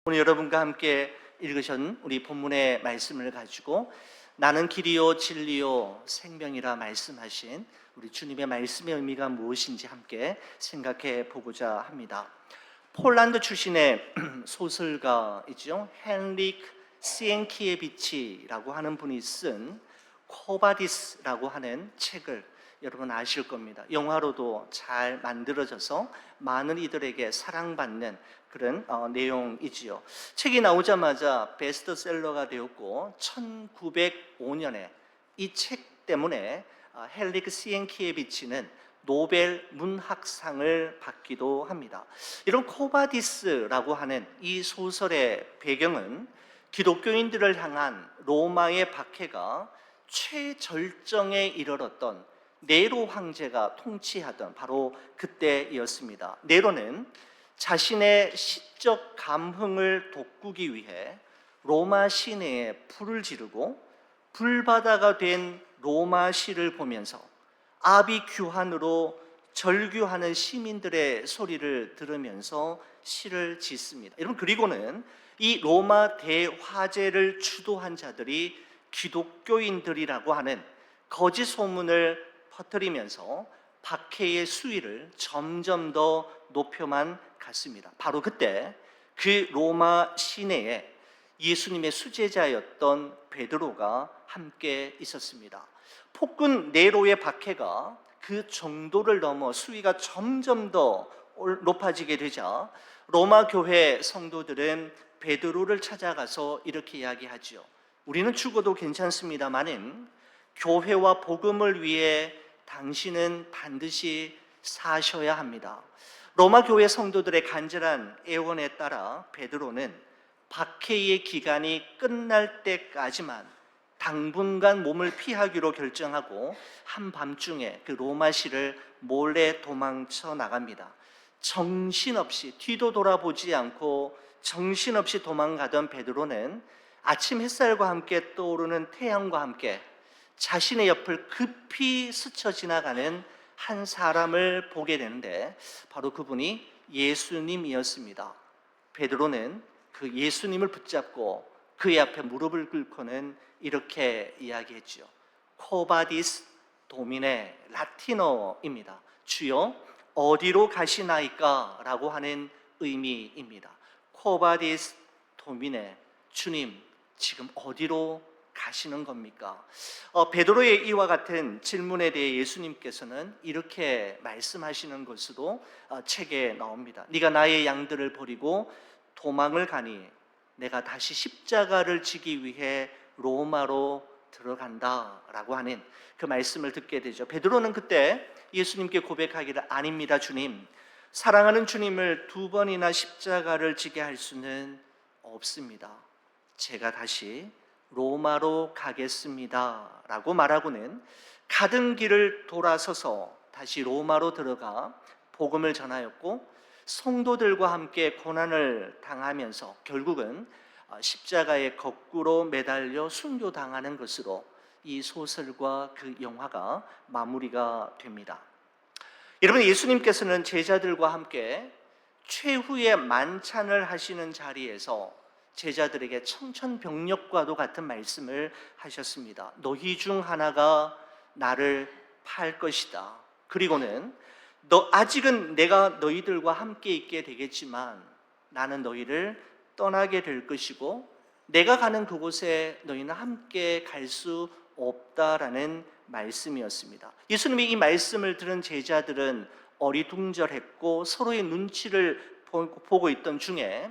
오늘 여러분과 함께 읽으신 우리 본문의 말씀을 가지고 나는 길이요 진리요 생명이라 말씀하신 우리 주님의 말씀의 의미가 무엇인지 함께 생각해 보고자 합니다. 폴란드 출신의 소설가이죠. 헨릭 시엔키에비치라고 하는 분이 쓴 코바디스라고 하는 책을 여러분 아실 겁니다. 영화로도 잘 만들어져서 많은 이들에게 사랑받는 그런 내용이지요. 책이 나오자마자 베스트셀러가 되었고 1905년에 이 책 때문에 헨리크 시엔키에비치는 노벨 문학상을 받기도 합니다. 이런 코바디스라고 하는 이 소설의 배경은 기독교인들을 향한 로마의 박해가 최절정에 이르렀던 네로 황제가 통치하던 바로 그때이었습니다. 네로는 자신의 시적 감흥을 돋구기 위해 로마 시내에 불을 지르고 불바다가 된 로마 시를 보면서 아비규환으로 절규하는 시민들의 소리를 들으면서 시를 짓습니다. 여러분, 그리고는 이 로마 대화재를 주도한 자들이 기독교인들이라고 하는 거짓 소문을 퍼뜨리면서 박해의 수위를 점점 더 높여만 갔습니다. 바로 그때 그 로마 시내에 예수님의 수제자였던 베드로가 함께 있었습니다. 폭군 네로의 박해가 그 정도를 넘어 수위가 점점 더 높아지게 되자 로마 교회 성도들은 베드로를 찾아가서 이렇게 이야기하죠. 우리는 죽어도 괜찮습니다마는 교회와 복음을 위해 당신은 반드시 사셔야 합니다. 로마 교회 성도들의 간절한 애원에 따라 베드로는 박해의 기간이 끝날 때까지만 당분간 몸을 피하기로 결정하고 한밤중에 그 로마시를 몰래 도망쳐 나갑니다. 정신없이 뒤도 돌아보지 않고 정신없이 도망가던 베드로는 아침 햇살과 함께 떠오르는 태양과 함께 자신의 옆을 급히 스쳐 지나가는 한 사람을 보게 되는데 바로 그분이 예수님이었습니다. 베드로는 그 예수님을 붙잡고 그의 앞에 무릎을 꿇고는 이렇게 이야기했죠. 코바디스 도미네, 라틴어입니다. 주여 어디로 가시나이까? 라고 하는 의미입니다. 코바디스 도미네, 주님 지금 어디로 가시는 겁니까? 베드로의 이와 같은 질문에 대해 예수님께서는 이렇게 말씀하시는 것으로 책에 나옵니다. 네가 나의 양들을 버리고 도망을 가니 내가 다시 십자가를 지기 위해 로마로 들어간다라고 하는 그 말씀을 듣게 되죠. 베드로는 그때 예수님께 고백하기를 아닙니다 주님, 사랑하는 주님을 두 번이나 십자가를 지게 할 수는 없습니다. 제가 다시 로마로 가겠습니다 라고 말하고는 가던 길을 돌아서서 다시 로마로 들어가 복음을 전하였고 성도들과 함께 고난을 당하면서 결국은 십자가에 거꾸로 매달려 순교당하는 것으로 이 소설과 그 영화가 마무리가 됩니다. 여러분, 예수님께서는 제자들과 함께 최후의 만찬을 하시는 자리에서 제자들에게 청천벽력과도 같은 말씀을 하셨습니다. 너희 중 하나가 나를 팔 것이다. 그리고는 아직은 내가 너희들과 함께 있게 되겠지만 나는 너희를 떠나게 될 것이고 내가 가는 그곳에 너희는 함께 갈 수 없다라는 말씀이었습니다. 예수님이 이 말씀을 들은 제자들은 어리둥절했고 서로의 눈치를 보고 있던 중에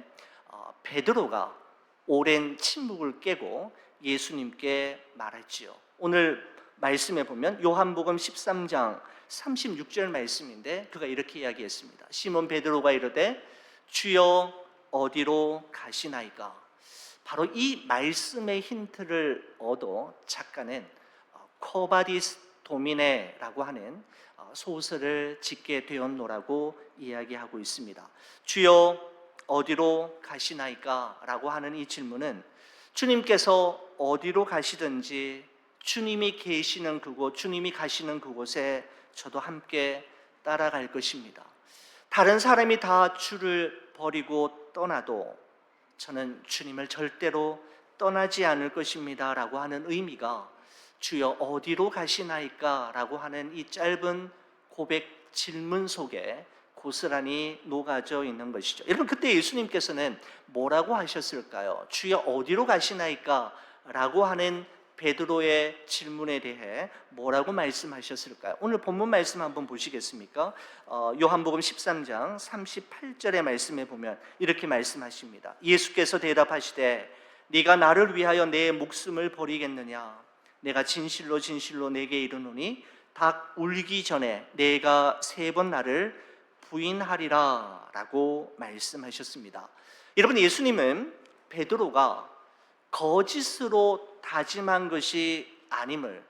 베드로가 오랜 침묵을 깨고 예수님께 말했지요. 오늘 말씀에 보면 요한복음 13장 36절 말씀인데 그가 이렇게 이야기했습니다. 시몬 베드로가 이르되 주여 어디로 가시나이까? 바로 이 말씀의 힌트를 얻어 작가는 코바디스 도미네라고 하는 소설을 짓게 되었노라고 이야기하고 있습니다. 주여 어디로 가시나이까? 라고 하는 이 질문은 주님께서 어디로 가시든지 주님이 계시는 그곳, 주님이 가시는 그곳에 저도 함께 따라갈 것입니다. 다른 사람이 다 주를 버리고 떠나도 저는 주님을 절대로 떠나지 않을 것입니다 라고 하는 의미가 주여 어디로 가시나이까 라고 하는 이 짧은 고백 질문 속에 고스란히 녹아져 있는 것이죠. 여러분, 그때 예수님께서는 뭐라고 하셨을까요? 주여 어디로 가시나이까 라고 하는 베드로의 질문에 대해 뭐라고 말씀하셨을까요? 오늘 본문 말씀 한번 보시겠습니까? 요한복음 13장 38절의 말씀에 보면 이렇게 말씀하십니다. 예수께서 대답하시되 네가 나를 위하여 내 목숨을 버리겠느냐? 내가 진실로 진실로 내게 이르노니 닭 울기 전에 내가 3번 나를 부인하리라 라고 말씀하셨습니다. 여러분, 예수님은 베드로가 거짓으로 다짐한 것이 아님을,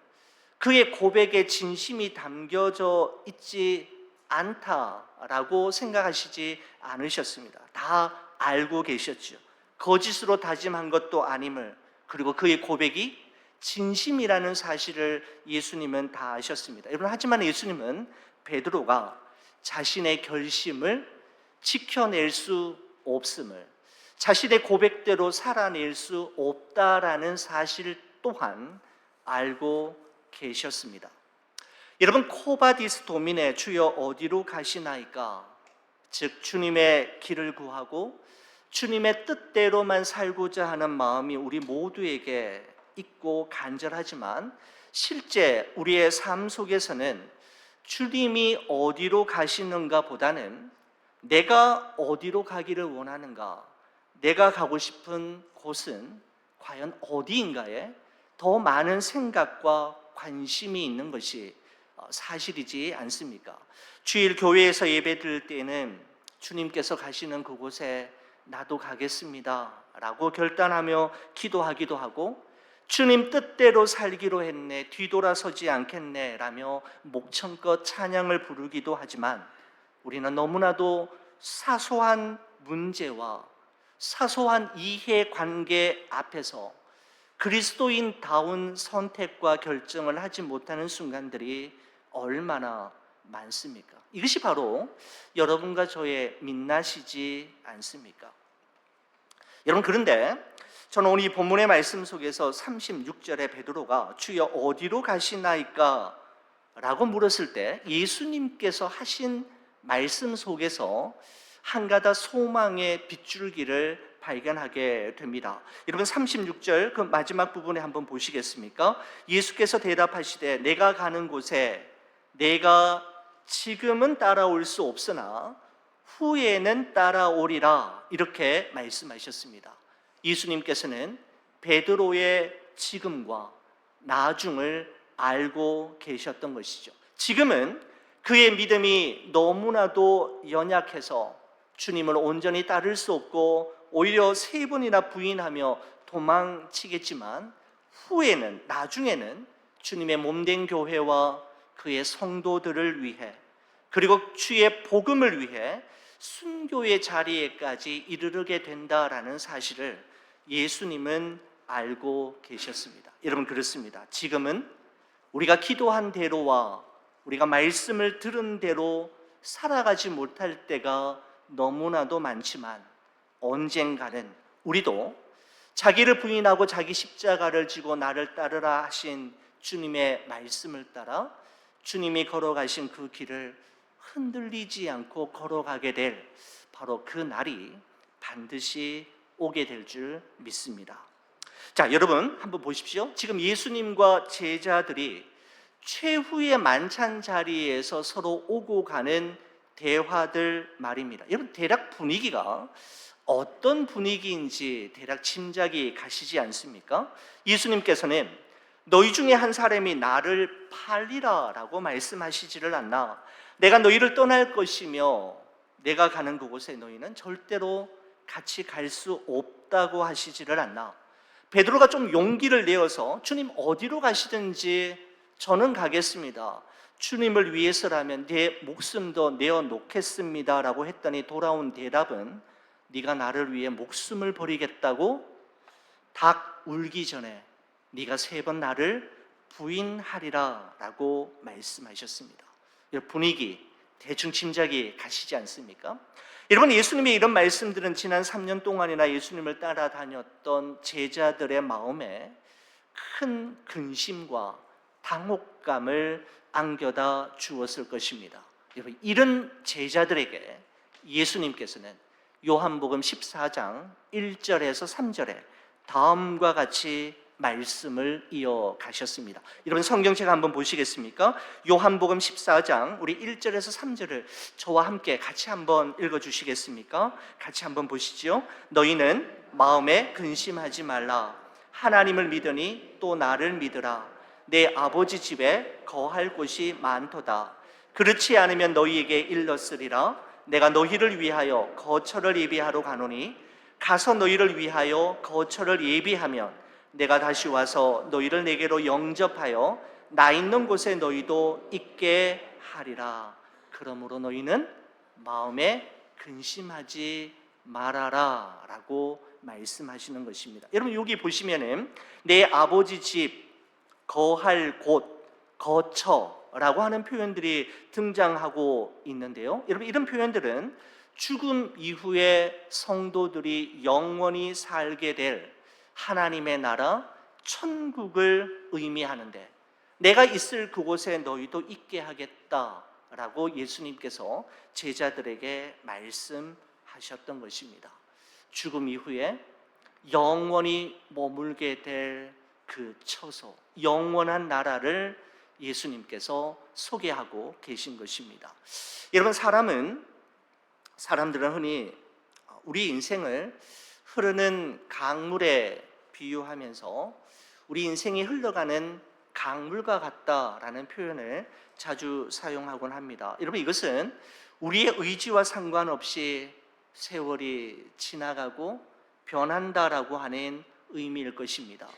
그의 고백에 진심이 담겨져 있지 않다라고 생각하시지 않으셨습니다. 다 알고 계셨죠. 거짓으로 다짐한 것도 아님을, 그리고 그의 고백이 진심이라는 사실을 예수님은 다 아셨습니다. 여러분, 하지만 예수님은 베드로가 자신의 결심을 지켜낼 수 없음을, 자신의 고백대로 살아낼 수 없다라는 사실 또한 알고 계셨습니다. 여러분, 코바디스 도민의 주여 어디로 가시나이까? 즉 주님의 길을 구하고 주님의 뜻대로만 살고자 하는 마음이 우리 모두에게 있고 간절하지만 실제 우리의 삶 속에서는 주님이 어디로 가시는가 보다는 내가 어디로 가기를 원하는가, 내가 가고 싶은 곳은 과연 어디인가에 더 많은 생각과 관심이 있는 것이 사실이지 않습니까? 주일 교회에서 예배 드릴 때는 주님께서 가시는 그곳에 나도 가겠습니다 라고 결단하며 기도하기도 하고, 주님 뜻대로 살기로 했네, 뒤돌아서지 않겠네 라며 목청껏 찬양을 부르기도 하지만, 우리는 너무나도 사소한 문제와 사소한 이해관계 앞에서 그리스도인다운 선택과 결정을 하지 못하는 순간들이 얼마나 많습니까? 이것이 바로 여러분과 저의 민낯이지 않습니까? 여러분, 그런데 저는 오늘 이 본문의 말씀 속에서 36절에 베드로가 주여 어디로 가시나이까? 라고 물었을 때 예수님께서 하신 말씀 속에서 한 가닥 소망의 빗줄기를 발견하게 됩니다. 여러분, 36절 그 마지막 부분에 한번 보시겠습니까? 예수께서 대답하시되 내가 가는 곳에 내가 지금은 따라올 수 없으나 후에는 따라오리라, 이렇게 말씀하셨습니다. 예수님께서는 베드로의 지금과 나중을 알고 계셨던 것이죠. 지금은 그의 믿음이 너무나도 연약해서 주님을 온전히 따를 수 없고 오히려 3번이나 부인하며 도망치겠지만, 후에는, 나중에는 주님의 몸된 교회와 그의 성도들을 위해, 그리고 주의 복음을 위해 순교의 자리에까지 이르게 된다라는 사실을 예수님은 알고 계셨습니다. 여러분, 그렇습니다. 지금은 우리가 기도한 대로와 우리가 말씀을 들은 대로 살아가지 못할 때가 너무나도 많지만, 언젠가는 우리도 자기를 부인하고 자기 십자가를 지고 나를 따르라 하신 주님의 말씀을 따라 주님이 걸어가신 그 길을 흔들리지 않고 걸어가게 될 바로 그 날이 반드시 오게 될 줄 믿습니다. 자, 여러분 한번 보십시오. 지금 예수님과 제자들이 최후의 만찬 자리에서 서로 오고 가는 대화들 말입니다. 여러분, 대략 분위기가 어떤 분위기인지 대략 짐작이 가시지 않습니까? 예수님께서는 너희 중에 한 사람이 나를 팔리라 라고 말씀하시지를 않나, 내가 너희를 떠날 것이며 내가 가는 그곳에 너희는 절대로 같이 갈 수 없다고 하시지를 않나, 베드로가 좀 용기를 내어서 주님 어디로 가시든지 저는 가겠습니다, 주님을 위해서라면 내 목숨도 내어놓겠습니다 라고 했더니 돌아온 대답은 네가 나를 위해 목숨을 버리겠다고? 닭 울기 전에 네가 3번 나를 부인하리라 라고 말씀하셨습니다. 분위기 대충 짐작이 가시지 않습니까? 여러분, 예수님의 이런 말씀들은 지난 3년 동안이나 예수님을 따라다녔던 제자들의 마음에 큰 근심과 당혹감을 안겨다 주었을 것입니다. 여러분, 이런 제자들에게 예수님께서는 요한복음 14장 1절에서 3절에 다음과 같이 말씀을 이어가셨습니다. 여러분, 성경책 한번 보시겠습니까? 요한복음 14장 우리 1절에서 3절을 저와 함께 같이 한번 읽어주시겠습니까? 같이 한번 보시죠. 너희는 마음에 근심하지 말라. 하나님을 믿으니 또 나를 믿으라. 내 아버지 집에 거할 곳이 많도다. 그렇지 않으면 너희에게 일렀으리라. 내가 너희를 위하여 거처를 예비하러 가노니 가서 너희를 위하여 거처를 예비하면 내가 다시 와서 너희를 내게로 영접하여 나 있는 곳에 너희도 있게 하리라. 그러므로 너희는 마음에 근심하지 말아라 라고 말씀하시는 것입니다. 여러분, 여기 보시면은 내 아버지 집, 거할 곳, 거처라고 하는 표현들이 등장하고 있는데요. 여러분, 이런 표현들은 죽음 이후에 성도들이 영원히 살게 될 하나님의 나라, 천국을 의미하는데 내가 있을 그곳에 너희도 있게 하겠다라고 예수님께서 제자들에게 말씀하셨던 것입니다. 죽음 이후에 영원히 머물게 될 그 처소, 영원한 나라를 예수님께서 소개하고 계신 것입니다. 여러분, 사람들은 흔히 우리 인생을 흐르는 강물에 비유하면서 우리 인생이 흘러가는 강물과 같다라는 표현을 자주 사용하곤 합니다. 여러분, 이것은 우리의 의지와 상관없이 세월이 지나가고 변한다라고 하는 의미일 것입니다.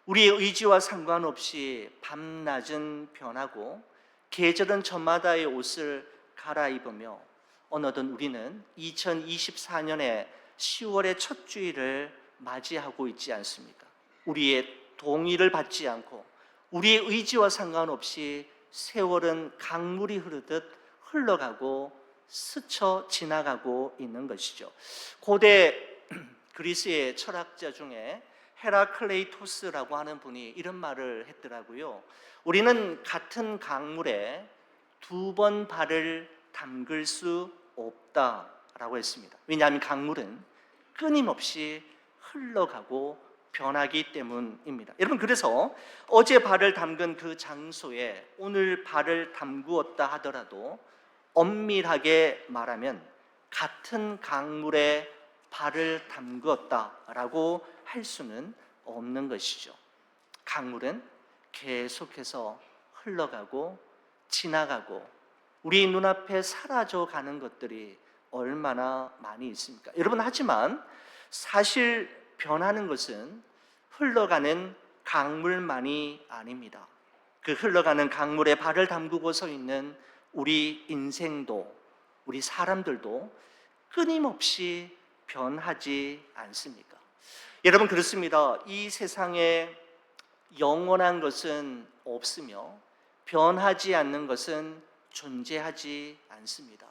우리의 의지와 상관없이 밤낮은 변하고 계절은 저마다의 옷을 갈아입으며 어느덧 우리는 2024년의 10월의 첫 주일을 맞이하고 있지 않습니까? 우리의 동의를 받지 않고 우리의 의지와 상관없이 세월은 강물이 흐르듯 흘러가고 스쳐 지나가고 있는 것이죠. 고대 그리스의 철학자 중에 헤라클레이토스라고 하는 분이 이런 말을 했더라고요. 우리는 같은 강물에 2번 발을 담글 수 없다라고 했습니다. 왜냐하면 강물은 끊임없이 흘러가고 변하기 때문입니다. 여러분, 그래서 어제 발을 담근 그 장소에 오늘 발을 담그었다 하더라도 엄밀하게 말하면 같은 강물에 발을 담그었다라고 할 수는 없는 것이죠. 강물은 계속해서 흘러가고 지나가고 우리 눈앞에 사라져가는 것들이 얼마나 많이 있습니까? 여러분, 하지만 사실 변하는 것은 흘러가는 강물만이 아닙니다. 그 흘러가는 강물에 발을 담그고 서 있는 우리 인생도, 우리 사람들도 끊임없이 변하지 않습니까? 여러분, 그렇습니다. 이 세상에 영원한 것은 없으며 변하지 않는 것은 존재하지 않습니다.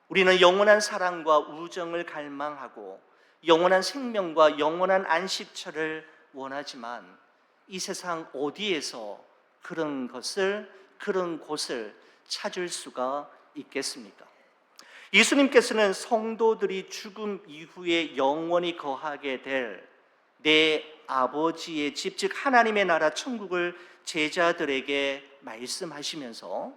우리는 영원한 사랑과 우정을 갈망하고 영원한 생명과 영원한 안식처를 원하지만 이 세상 어디에서 그런 곳을 찾을 수가 있겠습니까? 예수님께서는 성도들이 죽음 이후에 영원히 거하게 될 내 아버지의 집, 즉 하나님의 나라 천국을 제자들에게 말씀하시면서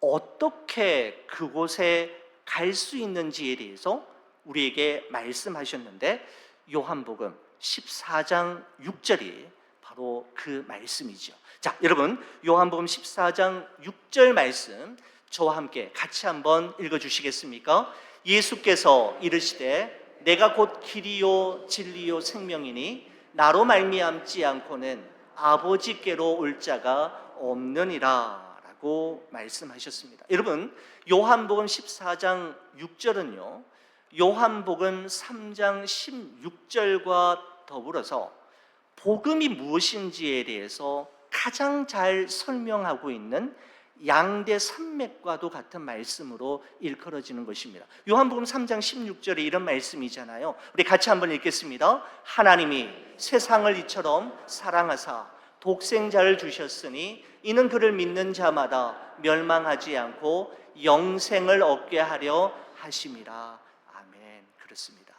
어떻게 그곳에 갈 수 있는지에 대해서 우리에게 말씀하셨는데 요한복음 14장 6절이 바로 그 말씀이죠. 자, 여러분, 요한복음 14장 6절 말씀 저와 함께 같이 한번 읽어주시겠습니까? 예수께서 이르시되 내가 곧 길이요 진리요 생명이니 나로 말미암지 않고는 아버지께로 올 자가 없느니라 라고 말씀하셨습니다. 여러분, 요한복음 14장 6절은요 요한복음 3장 16절과 더불어서 복음이 무엇인지에 대해서 가장 잘 설명하고 있는 양대 산맥과도 같은 말씀으로 일컬어지는 것입니다. 요한복음 3장 16절에 이런 말씀이잖아요. 우리 같이 한번 읽겠습니다. 하나님이 세상을 이처럼 사랑하사 독생자를 주셨으니 이는 그를 믿는 자마다 멸망하지 않고 영생을 얻게 하려 하심이라. 아멘. 그렇습니다.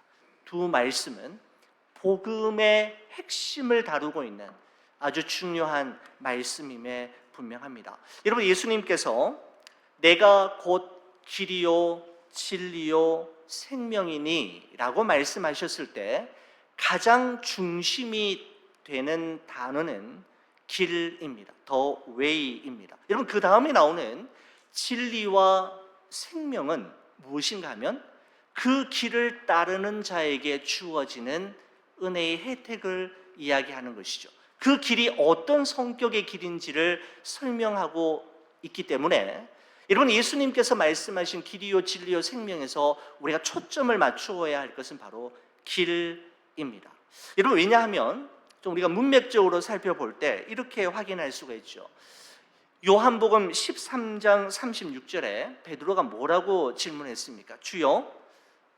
두 말씀은 복음의 핵심을 다루고 있는 아주 중요한 말씀임에 분명합니다. 여러분, 예수님께서 내가 곧 길이요 진리요 생명이니 라고 말씀하셨을 때 가장 중심이 되는 단어는 길입니다. The way입니다. 여러분, 그 다음에 나오는 진리와 생명은 무엇인가 하면 그 길을 따르는 자에게 주어지는 은혜의 혜택을 이야기하는 것이죠. 그 길이 어떤 성격의 길인지를 설명하고 있기 때문에 여러분, 예수님께서 말씀하신 길이요 진리요 생명에서 우리가 초점을 맞추어야 할 것은 바로 길입니다. 여러분, 왜냐하면 좀 우리가 문맥적으로 살펴볼 때 이렇게 확인할 수가 있죠. 요한복음 13장 36절에 베드로가 뭐라고 질문했습니까? 주여,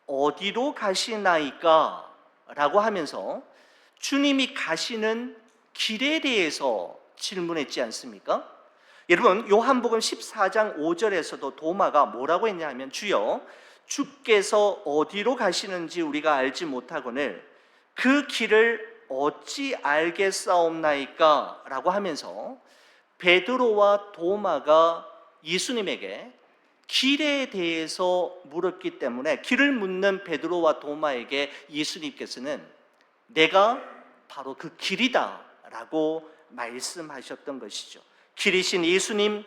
어디로 가시나이까? 라고 하면서 주님이 가시는 길에 대해서 질문했지 않습니까? 여러분, 요한복음 14장 5절에서도 도마가 뭐라고 했냐 하면 주여, 주께서 어디로 가시는지 우리가 알지 못하거늘 그 길을 어찌 알겠사옵나이까? 라고 하면서 베드로와 도마가 예수님에게 길에 대해서 물었기 때문에 길을 묻는 베드로와 도마에게 예수님께서는 내가 바로 그 길이다 라고 말씀하셨던 것이죠. 길이신 예수님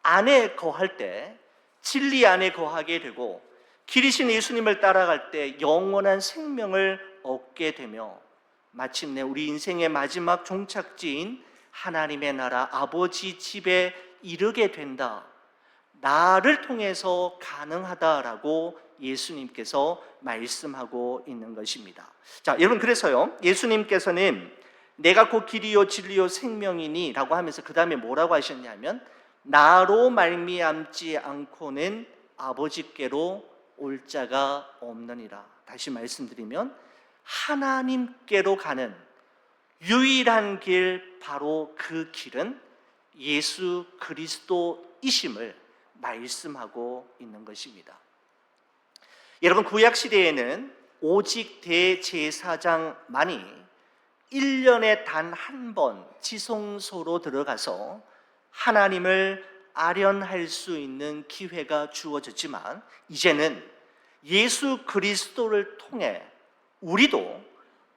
안에 거할 때 진리 안에 거하게 되고 길이신 예수님을 따라갈 때 영원한 생명을 얻게 되며 마침내 우리 인생의 마지막 종착지인 하나님의 나라 아버지 집에 이르게 된다. 나를 통해서 가능하다라고 예수님께서 말씀하고 있는 것입니다. 자, 여러분, 그래서요, 예수님께서는 내가 곧 길이요 진리요 생명이니 라고 하면서 그 다음에 뭐라고 하셨냐면 나로 말미암지 않고는 아버지께로 올 자가 없느니라. 다시 말씀드리면 하나님께로 가는 유일한 길, 바로 그 길은 예수 그리스도이심을 말씀하고 있는 것입니다. 여러분, 구약시대에는 오직 대제사장만이 1년에 단 한 번 지성소로 들어가서 하나님을 아련할 수 있는 기회가 주어졌지만 이제는 예수 그리스도를 통해 우리도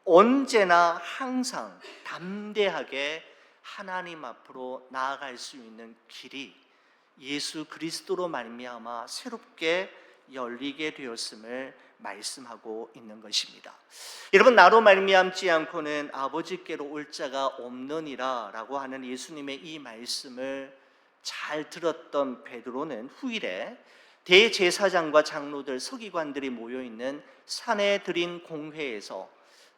언제나 항상 담대하게 하나님 앞으로 나아갈 수 있는 길이 예수 그리스도로 말미암아 새롭게 열리게 되었음을 말씀하고 있는 것입니다. 여러분, 나로 말미암지 않고는 아버지께로 올 자가 없느니라 라고 하는 예수님의 이 말씀을 잘 들었던 베드로는 후일에 대제사장과 장로들, 서기관들이 모여있는 사내들인 공회에서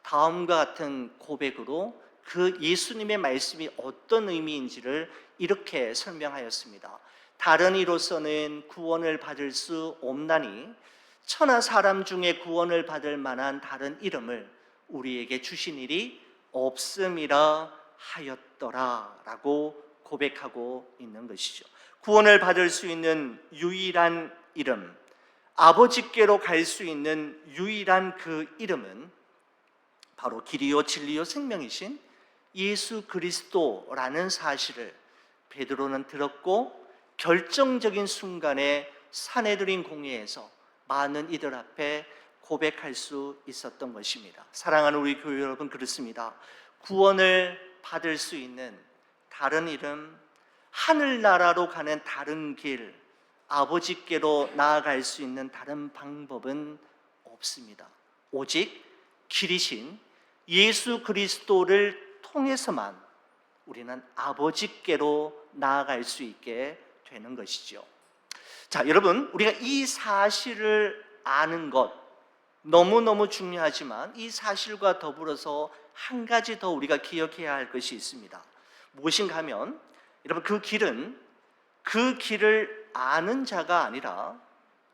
다음과 같은 고백으로 그 예수님의 말씀이 어떤 의미인지를 이렇게 설명하였습니다. 다른 이로서는 구원을 받을 수 없나니 천하 사람 중에 구원을 받을 만한 다른 이름을 우리에게 주신 일이 없음이라 하였더라 라고 고백하고 있는 것이죠. 구원을 받을 수 있는 유일한 이름, 아버지께로 갈 수 있는 유일한 그 이름은 바로 길이요 진리요 생명이신 예수 그리스도라는 사실을 베드로는 들었고 결정적인 순간에 사내들인 공회에서 많은 이들 앞에 고백할 수 있었던 것입니다. 사랑하는 우리 교회 여러분, 그렇습니다. 구원을 받을 수 있는 다른 이름, 하늘나라로 가는 다른 길, 아버지께로 나아갈 수 있는 다른 방법은 없습니다. 오직 길이신 예수 그리스도를 통해서만 우리는 아버지께로 나아갈 수 있게 되는 것이죠. 자, 여러분, 우리가 이 사실을 아는 것 너무너무 중요하지만 이 사실과 더불어서 한 가지 더 우리가 기억해야 할 것이 있습니다. 무엇인가 하면 여러분, 그 길은 그 길을 아는 자가 아니라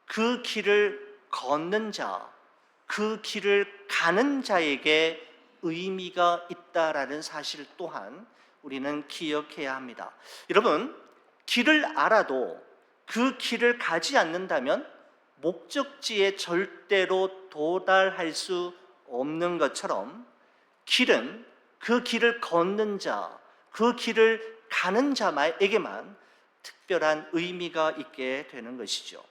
그 길을 걷는 자, 그 길을 가는 자에게 의미가 있다라는 사실 또한 우리는 기억해야 합니다. 여러분, 길을 알아도 그 길을 가지 않는다면 목적지에 절대로 도달할 수 없는 것처럼 길은 그 길을 걷는 자, 그 길을 가는 자에게만 특별한 의미가 있게 되는 것이죠.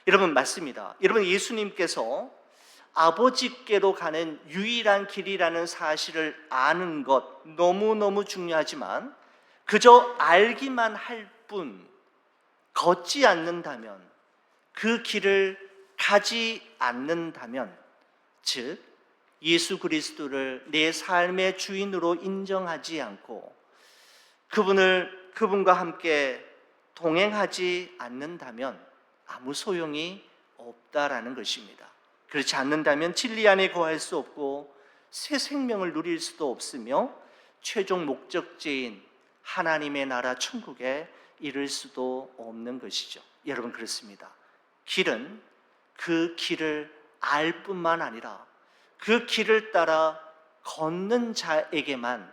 여러분, 맞습니다. 여러분, 예수님께서 아버지께로 가는 유일한 길이라는 사실을 아는 것 너무너무 중요하지만 그저 알기만 할 뿐 걷지 않는다면, 그 길을 가지 않는다면, 즉 예수 그리스도를 내 삶의 주인으로 인정하지 않고 그분과 함께 동행하지 않는다면 아무 소용이 없다라는 것입니다. 그렇지 않는다면 진리 안에 거할 수 없고 새 생명을 누릴 수도 없으며 최종 목적지인 하나님의 나라 천국에 이를 수도 없는 것이죠. 여러분, 그렇습니다. 길은 그 길을 알 뿐만 아니라 그 길을 따라 걷는 자에게만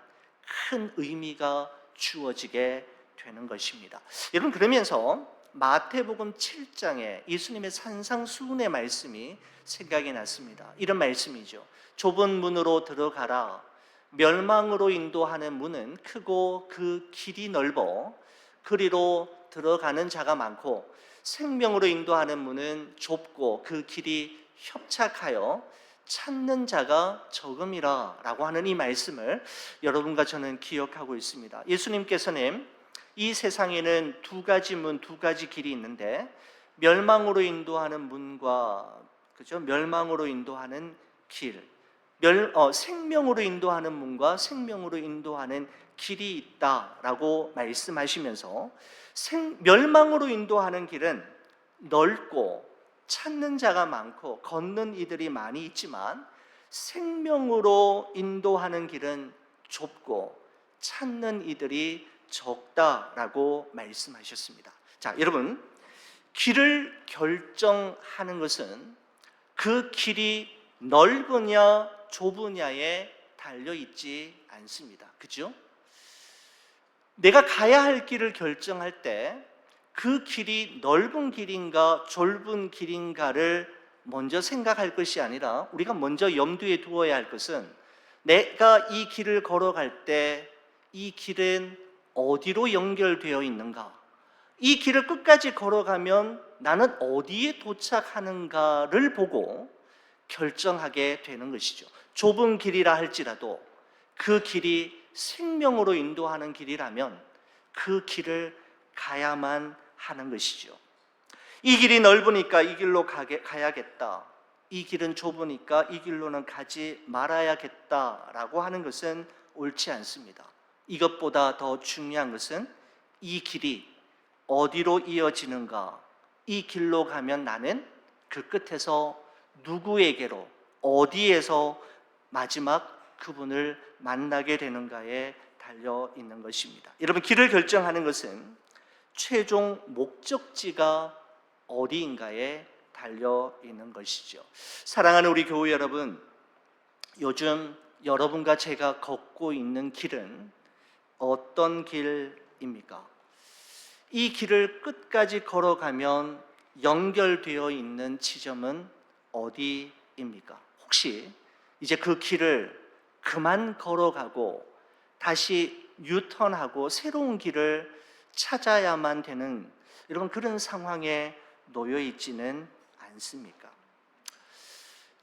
큰 의미가 주어지게 되는 것입니다. 여러분, 그러면서 마태복음 7장에 예수님의 산상수훈의 말씀이 생각이 났습니다. 이런 말씀이죠. 좁은 문으로 들어가라. 멸망으로 인도하는 문은 크고 그 길이 넓어 그리로 들어가는 자가 많고 생명으로 인도하는 문은 좁고 그 길이 협착하여 찾는 자가 적음이라 라고 하는 이 말씀을 여러분과 저는 기억하고 있습니다. 예수님께서는 이 세상에는 두 가지 문, 두 가지 길이 있는데 멸망으로 인도하는 문과 멸망으로 인도하는 길, 생명으로 인도하는 문과 생명으로 인도하는 길이 있다라고 말씀하시면서 멸망으로 인도하는 길은 넓고 찾는 자가 많고 걷는 이들이 많이 있지만 생명으로 인도하는 길은 좁고 찾는 이들이 적다라고 말씀하셨습니다. 자, 여러분, 길을 결정하는 것은 그 길이 넓으냐 좁으냐에 달려있지 않습니다. 그죠? 내가 가야 할 길을 결정할 때 그 길이 넓은 길인가 좁은 길인가를 먼저 생각할 것이 아니라 우리가 먼저 염두에 두어야 할 것은 내가 이 길을 걸어갈 때 이 길은 어디로 연결되어 있는가? 이 길을 끝까지 걸어가면 나는 어디에 도착하는가를 보고 결정하게 되는 것이죠. 좁은 길이라 할지라도 그 길이 생명으로 인도하는 길이라면 그 길을 가야만 하는 것이죠. 이 길이 넓으니까 이 길로 가야겠다. 이 길은 좁으니까 이 길로는 가지 말아야겠다라고 하는 것은 옳지 않습니다. 이것보다 더 중요한 것은 이 길이 어디로 이어지는가? 이 길로 가면 나는 그 끝에서 누구에게로, 어디에서 마지막 그분을 만나게 되는가에 달려 있는 것입니다. 여러분, 길을 결정하는 것은 최종 목적지가 어디인가에 달려 있는 것이죠. 사랑하는 우리 교회 여러분, 요즘 여러분과 제가 걷고 있는 길은 어떤 길입니까? 이 길을 끝까지 걸어가면 연결되어 있는 지점은 어디입니까? 혹시 이제 그 길을 그만 걸어가고 다시 유턴하고 새로운 길을 찾아야만 되는 여러분 그런 상황에 놓여 있지는 않습니까?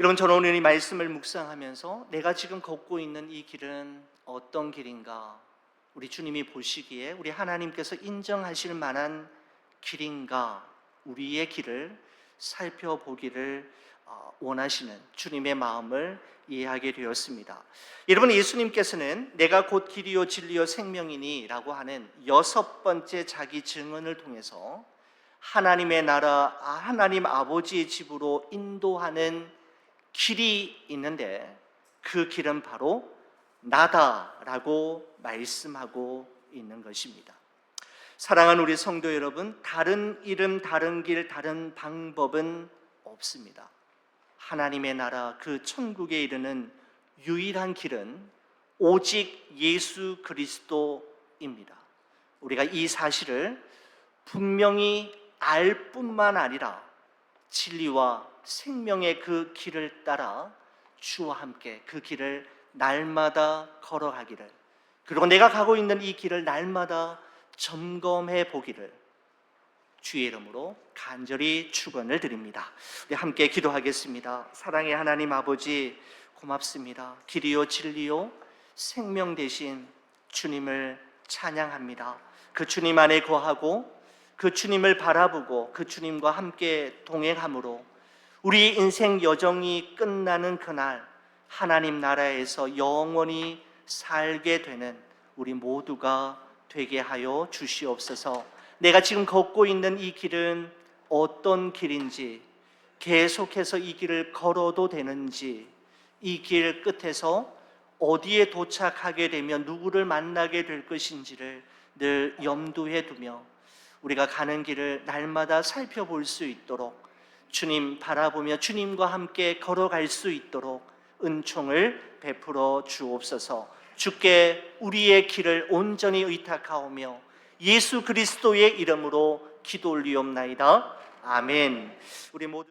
여러분, 저는 오늘 이 말씀을 묵상하면서 내가 지금 걷고 있는 이 길은 어떤 길인가? 우리 주님이 보시기에 우리 하나님께서 인정하실 만한 길인가? 우리의 길을 살펴보기를 원하시는 주님의 마음을 이해하게 되었습니다. 여러분, 예수님께서는 내가 곧 길이요 진리요 생명이니 라고 하는 6번째 자기 증언을 통해서 하나님의 나라, 하나님 아버지의 집으로 인도하는 길이 있는데 그 길은 바로 나다라고 말씀하고 있는 것입니다. 사랑하는 우리 성도 여러분, 다른 이름, 다른 길, 다른 방법은 없습니다. 하나님의 나라, 그 천국에 이르는 유일한 길은 오직 예수 그리스도입니다. 우리가 이 사실을 분명히 알 뿐만 아니라 진리와 생명의 그 길을 따라 주와 함께 그 길을 날마다 걸어가기를, 그리고 내가 가고 있는 이 길을 날마다 점검해 보기를 주의 이름으로 간절히 축원을 드립니다. 우리 함께 기도하겠습니다. 사랑의 하나님 아버지, 고맙습니다. 길이요 진리요 생명 되신 주님을 찬양합니다. 그 주님 안에 거하고 그 주님을 바라보고 그 주님과 함께 동행함으로 우리 인생 여정이 끝나는 그날 하나님 나라에서 영원히 살게 되는 우리 모두가 되게 하여 주시옵소서. 내가 지금 걷고 있는 이 길은 어떤 길인지, 계속해서 이 길을 걸어도 되는지, 이 길 끝에서 어디에 도착하게 되면 누구를 만나게 될 것인지를 늘 염두에 두며 우리가 가는 길을 날마다 살펴볼 수 있도록, 주님 바라보며 주님과 함께 걸어갈 수 있도록 은총을 베풀어 주옵소서. 주께 우리의 길을 온전히 의탁하오며 예수 그리스도의 이름으로 기도 올리옵나이다. 아멘. 우리 모두